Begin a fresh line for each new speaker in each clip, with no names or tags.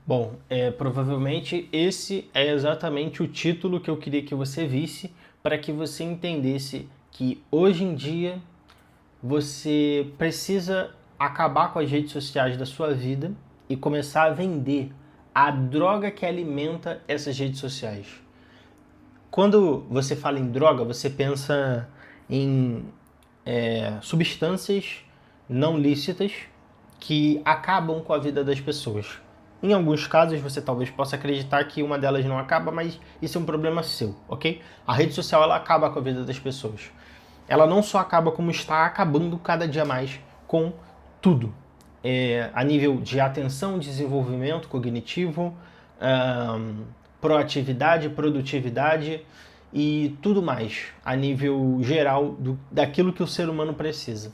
Bom, provavelmente esse é exatamente o título que eu queria que você visse para que você entendesse que hoje em dia você precisa acabar com as redes sociais da sua vida e começar a vender a droga que alimenta essas redes sociais. Quando você fala em droga, você pensa em substâncias não lícitas que acabam com a vida das pessoas. Em alguns casos você talvez possa acreditar que uma delas não acaba, mas isso é um problema seu, ok? A rede social ela acaba com a vida das pessoas. Ela não só acaba, como está acabando cada dia mais com tudo. A nível de atenção, desenvolvimento cognitivo, proatividade, produtividade e tudo mais, a nível geral daquilo que o ser humano precisa.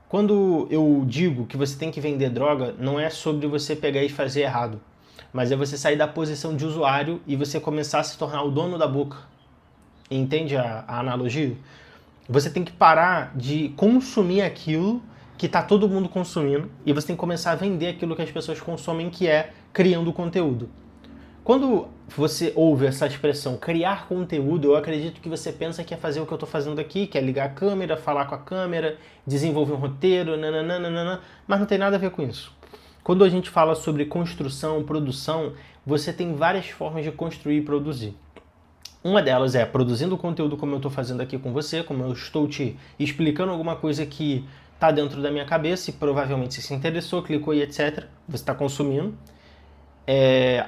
Quando eu digo que você tem que vender droga, não é sobre você pegar e fazer errado, mas é você sair da posição de usuário e você começar a se tornar o dono da boca. Entende a analogia? Você tem que parar de consumir aquilo que está todo mundo consumindo e você tem que começar a vender aquilo que as pessoas consomem, que é criando conteúdo. Quando você ouve essa expressão criar conteúdo, eu acredito que você pensa que é fazer o que eu estou fazendo aqui, que é ligar a câmera, falar com a câmera, desenvolver um roteiro, nananana, mas não tem nada a ver com isso. Quando a gente fala sobre construção, produção, você tem várias formas de construir e produzir. Uma delas é produzindo conteúdo como eu estou fazendo aqui com você, como eu estou te explicando alguma coisa que está dentro da minha cabeça e provavelmente você se interessou, clicou e etc. Você está consumindo.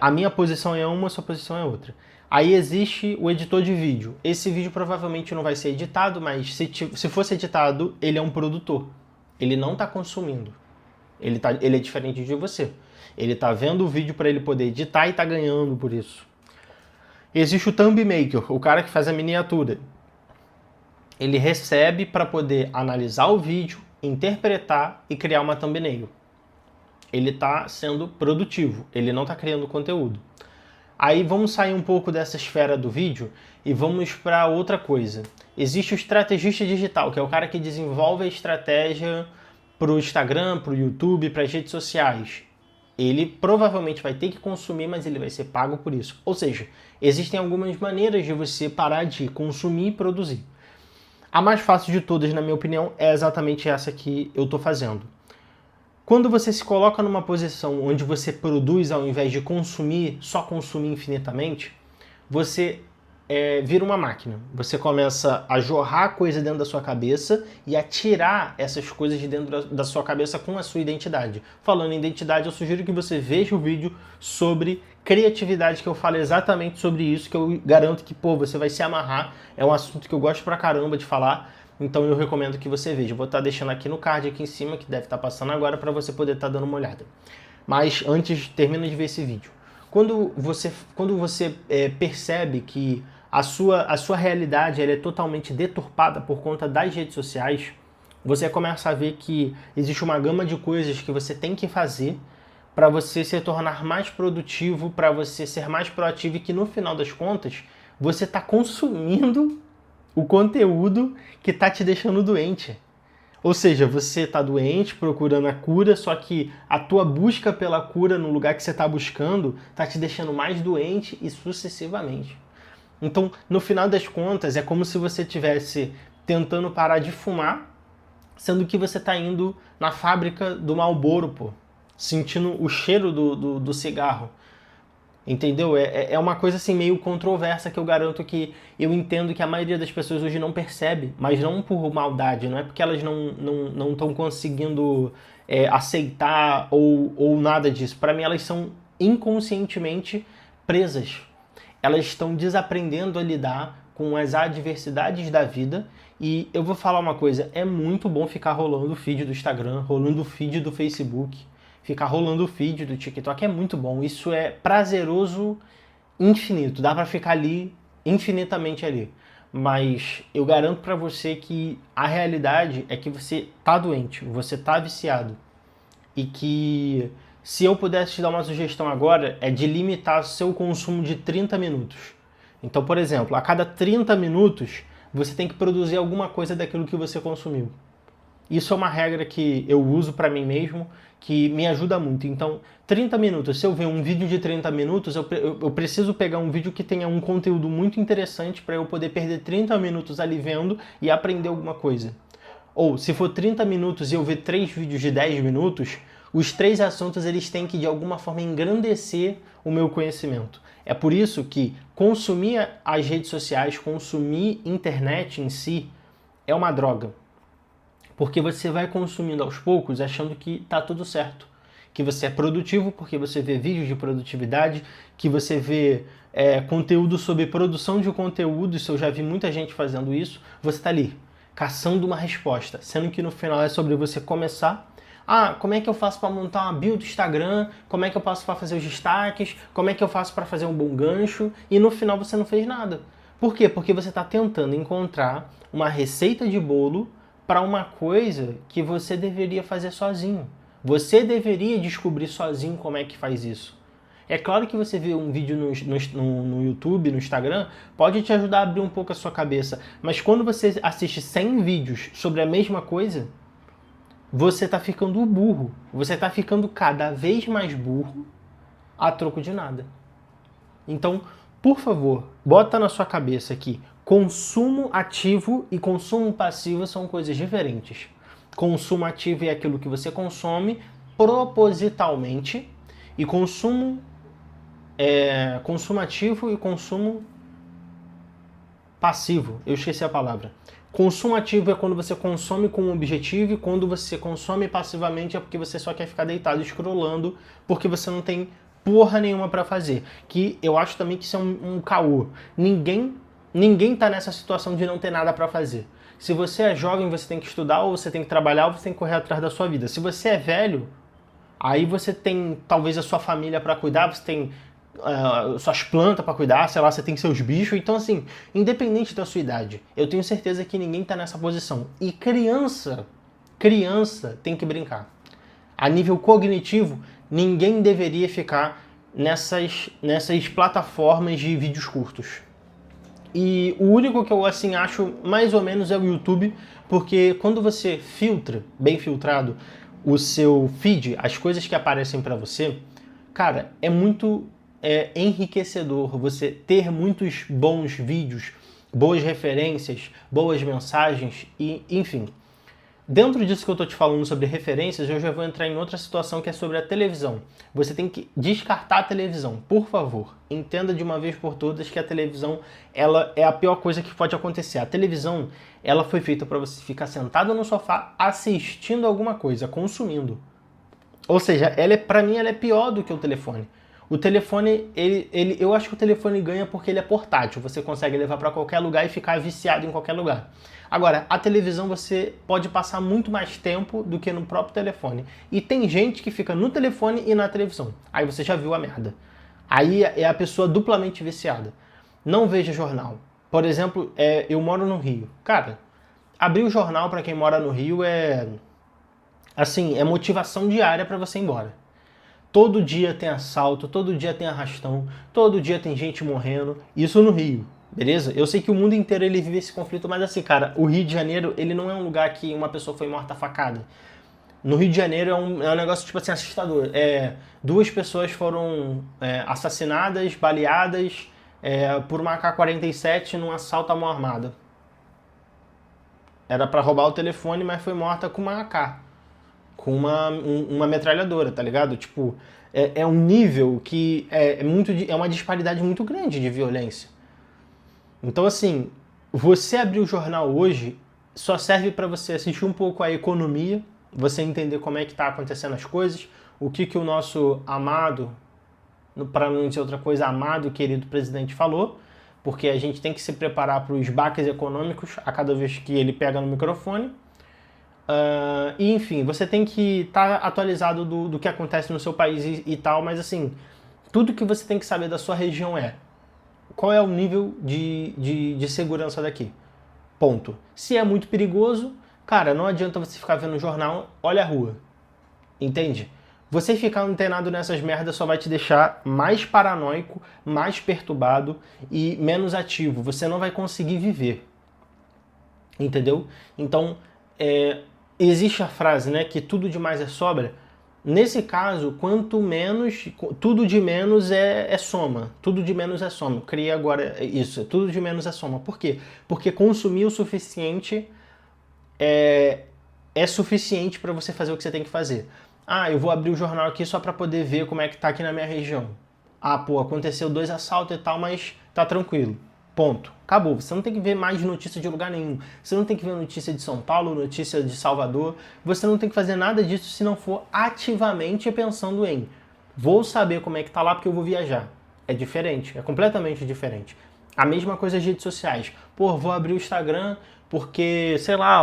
A minha posição é uma, a sua posição é outra. Aí existe o editor de vídeo. Esse vídeo provavelmente não vai ser editado, mas se fosse editado, ele é um produtor. Ele não está consumindo. Ele é diferente de você. Ele está vendo o vídeo para ele poder editar e está ganhando por isso. Existe o thumb maker, o cara que faz a miniatura. Ele recebe para poder analisar o vídeo, interpretar e criar uma thumbnail. Ele está sendo produtivo, ele não está criando conteúdo. Aí vamos sair um pouco dessa esfera do vídeo e vamos para outra coisa. Existe o estrategista digital, que é o cara que desenvolve a estratégia para o Instagram, para o YouTube, para as redes sociais. Ele provavelmente vai ter que consumir, mas ele vai ser pago por isso. Ou seja, existem algumas maneiras de você parar de consumir e produzir. A mais fácil de todas, na minha opinião, é exatamente essa que eu estou fazendo. Quando você se coloca numa posição onde você produz ao invés de consumir, só consumir infinitamente, você vira uma máquina. Você começa a jorrar coisa dentro da sua cabeça e a tirar essas coisas de dentro da sua cabeça com a sua identidade. Falando em identidade, eu sugiro que você veja o vídeo sobre criatividade, que eu falo exatamente sobre isso, que eu garanto que, você vai se amarrar. É um assunto que eu gosto pra caramba de falar. Então eu recomendo que você veja. Eu vou estar deixando aqui no card, aqui em cima, que deve estar passando agora, para você poder estar dando uma olhada. Mas antes, termina de ver esse vídeo. Quando você percebe que a sua realidade ela é totalmente deturpada por conta das redes sociais, você começa a ver que existe uma gama de coisas que você tem que fazer para você se tornar mais produtivo, para você ser mais proativo e que no final das contas você está consumindo o conteúdo que está te deixando doente. Ou seja, você está doente, procurando a cura, só que a tua busca pela cura no lugar que você está buscando está te deixando mais doente e sucessivamente. Então, no final das contas, é como se você estivesse tentando parar de fumar, sendo que você está indo na fábrica do Marlboro, sentindo o cheiro do cigarro. Entendeu? É uma coisa assim meio controversa que eu garanto que eu entendo que a maioria das pessoas hoje não percebe, mas não por maldade, não é porque elas não estão conseguindo aceitar ou nada disso. Para mim elas são inconscientemente presas. Elas estão desaprendendo a lidar com as adversidades da vida e eu vou falar uma coisa, é muito bom ficar rolando o feed do Instagram, rolando o feed do Facebook, ficar rolando o feed do TikTok é muito bom. Isso é prazeroso infinito. Dá pra ficar ali, infinitamente ali. Mas eu garanto pra você que a realidade é que você tá doente, você tá viciado. E que se eu pudesse te dar uma sugestão agora, é de limitar seu consumo de 30 minutos. Então, por exemplo, a cada 30 minutos, você tem que produzir alguma coisa daquilo que você consumiu. Isso é uma regra que eu uso para mim mesmo, que me ajuda muito. Então, 30 minutos, se eu ver um vídeo de 30 minutos, eu preciso pegar um vídeo que tenha um conteúdo muito interessante para eu poder perder 30 minutos ali vendo e aprender alguma coisa. Ou, se for 30 minutos e eu ver 3 vídeos de 10 minutos, os 3 assuntos eles têm que de alguma forma engrandecer o meu conhecimento. É por isso que consumir as redes sociais, consumir internet em si, é uma droga. Porque você vai consumindo aos poucos achando que está tudo certo. Que você é produtivo porque você vê vídeos de produtividade, que você vê conteúdo sobre produção de conteúdo, isso eu já vi muita gente fazendo isso, você está ali, caçando uma resposta, sendo que no final é sobre você começar. Como é que eu faço para montar uma bio do Instagram? Como é que eu faço para fazer os destaques? Como é que eu faço para fazer um bom gancho? E no final você não fez nada. Por quê? Porque você está tentando encontrar uma receita de bolo para uma coisa que você deveria fazer sozinho. Você deveria descobrir sozinho como é que faz isso. É claro que você vê um vídeo no YouTube, no Instagram, pode te ajudar a abrir um pouco a sua cabeça. Mas quando você assiste 100 vídeos sobre a mesma coisa, você está ficando burro. Você está ficando cada vez mais burro a troco de nada. Então, por favor, bota na sua cabeça que consumo ativo e consumo passivo são coisas diferentes. Consumo ativo é aquilo que você consome propositalmente e consumo ativo e consumo passivo. Eu esqueci a palavra. Consumo ativo é quando você consome com um objetivo e quando você consome passivamente é porque você só quer ficar deitado scrollando porque você não tem porra nenhuma pra fazer. Que eu acho também que isso é um caô. Ninguém tá nessa situação de não ter nada pra fazer. Se você é jovem, você tem que estudar, ou você tem que trabalhar, ou você tem que correr atrás da sua vida. Se você é velho, aí você tem talvez a sua família pra cuidar, você tem suas plantas pra cuidar, sei lá, você tem seus bichos. Então assim, independente da sua idade, eu tenho certeza que ninguém tá nessa posição. E criança tem que brincar. A nível cognitivo, ninguém deveria ficar nessas plataformas de vídeos curtos. E o único que eu assim acho mais ou menos é o YouTube, porque quando você filtra, bem filtrado, o seu feed, as coisas que aparecem para você, cara, é muito enriquecedor você ter muitos bons vídeos, boas referências, boas mensagens e enfim. Dentro disso que eu estou te falando sobre referências, eu já vou entrar em outra situação que é sobre a televisão. Você tem que descartar a televisão, por favor. Entenda de uma vez por todas que a televisão ela é a pior coisa que pode acontecer. A televisão ela foi feita para você ficar sentado no sofá assistindo alguma coisa, consumindo. Ou seja, para mim ela é pior do que o telefone. O telefone, eu acho que o telefone ganha porque ele é portátil. Você consegue levar para qualquer lugar e ficar viciado em qualquer lugar. Agora, a televisão você pode passar muito mais tempo do que no próprio telefone. E tem gente que fica no telefone e na televisão. Aí você já viu a merda. Aí é a pessoa duplamente viciada. Não veja jornal. Por exemplo, eu moro no Rio. Cara, abrir o jornal para quem mora no Rio é motivação diária para você ir embora. Todo dia tem assalto, todo dia tem arrastão, todo dia tem gente morrendo. Isso no Rio, beleza? Eu sei que o mundo inteiro ele vive esse conflito, mas assim, cara, o Rio de Janeiro, ele não é um lugar que uma pessoa foi morta a facada. No Rio de Janeiro é um negócio, tipo assim, assustador. 2 pessoas foram assassinadas, baleadas por uma AK-47 num assalto à mão armada. Era pra roubar o telefone, mas foi morta com uma AK. Com uma metralhadora, tá ligado? Tipo, é um nível que é uma disparidade muito grande de violência. Então, assim, você abrir o jornal hoje só serve para você assistir um pouco a economia, você entender como é que tá acontecendo as coisas, o que o nosso amado, para não dizer outra coisa, amado e querido presidente falou, porque a gente tem que se preparar para os baques econômicos a cada vez que ele pega no microfone. E enfim, você tem que estar atualizado do que acontece no seu país e tal, mas assim, tudo que você tem que saber da sua região qual é o nível de segurança daqui. Ponto. Se é muito perigoso, cara, não adianta você ficar vendo o jornal, olha a rua. Entende? Você ficar antenado nessas merdas só vai te deixar mais paranoico, mais perturbado e menos ativo. Você não vai conseguir viver. Entendeu? Então, existe a frase, né, que tudo demais é sobra. Nesse caso, quanto menos, tudo de menos é soma. Tudo de menos é soma. Eu criei agora isso, tudo de menos é soma. Por quê? Porque consumir o suficiente é suficiente para você fazer o que você tem que fazer. Ah, eu vou abrir o jornal aqui só para poder ver como é que tá aqui na minha região. Ah, pô, aconteceu 2 assaltos e tal, mas tá tranquilo. Ponto. Acabou. Você não tem que ver mais notícia de lugar nenhum. Você não tem que ver notícia de São Paulo, notícia de Salvador. Você não tem que fazer nada disso se não for ativamente pensando em vou saber como é que tá lá porque eu vou viajar. É diferente, é completamente diferente. A mesma coisa as redes sociais. Pô, vou abrir o Instagram porque, sei lá,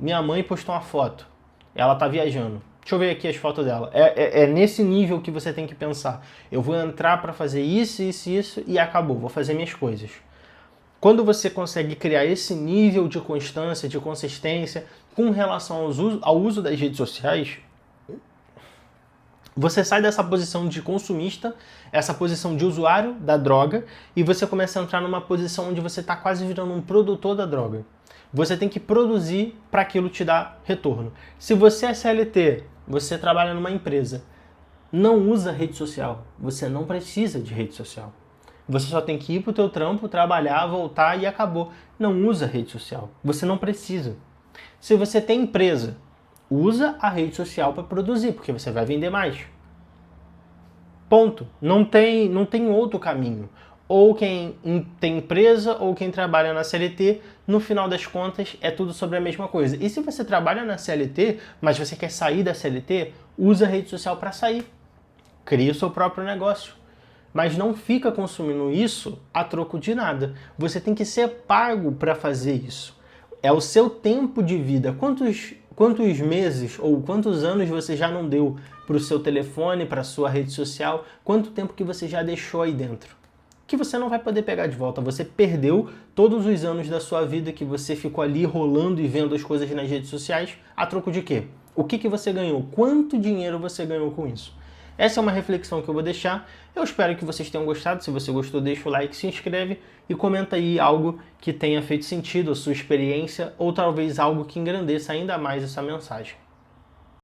minha mãe postou uma foto. Ela tá viajando. Deixa eu ver aqui as fotos dela. É nesse nível que você tem que pensar. Eu vou entrar para fazer isso, isso, isso e acabou. Vou fazer minhas coisas. Quando você consegue criar esse nível de constância, de consistência com relação ao uso das redes sociais, você sai dessa posição de consumista, essa posição de usuário da droga, e você começa a entrar numa posição onde você está quase virando um produtor da droga. Você tem que produzir para aquilo te dar retorno. Se você é CLT, você trabalha numa empresa, não usa rede social. Você não precisa de rede social. Você só tem que ir para o teu trampo, trabalhar, voltar e acabou. Não usa rede social. Você não precisa. Se você tem empresa, usa a rede social para produzir, porque você vai vender mais. Ponto. Não tem outro caminho. Ou quem tem empresa ou quem trabalha na CLT, no final das contas é tudo sobre a mesma coisa. E se você trabalha na CLT, mas você quer sair da CLT, usa a rede social para sair. Cria o seu próprio negócio. Mas não fica consumindo isso a troco de nada. Você tem que ser pago para fazer isso. É o seu tempo de vida. Quantos meses ou quantos anos você já não deu para o seu telefone, para a sua rede social? Quanto tempo que você já deixou aí dentro? Que você não vai poder pegar de volta. Você perdeu todos os anos da sua vida que você ficou ali rolando e vendo as coisas nas redes sociais a troco de quê? O que você ganhou? Quanto dinheiro você ganhou com isso? Essa é uma reflexão que eu vou deixar. Eu espero que vocês tenham gostado. Se você gostou, deixa o like, se inscreve e comenta aí algo que tenha feito sentido, a sua experiência, ou talvez algo que engrandeça ainda mais essa mensagem.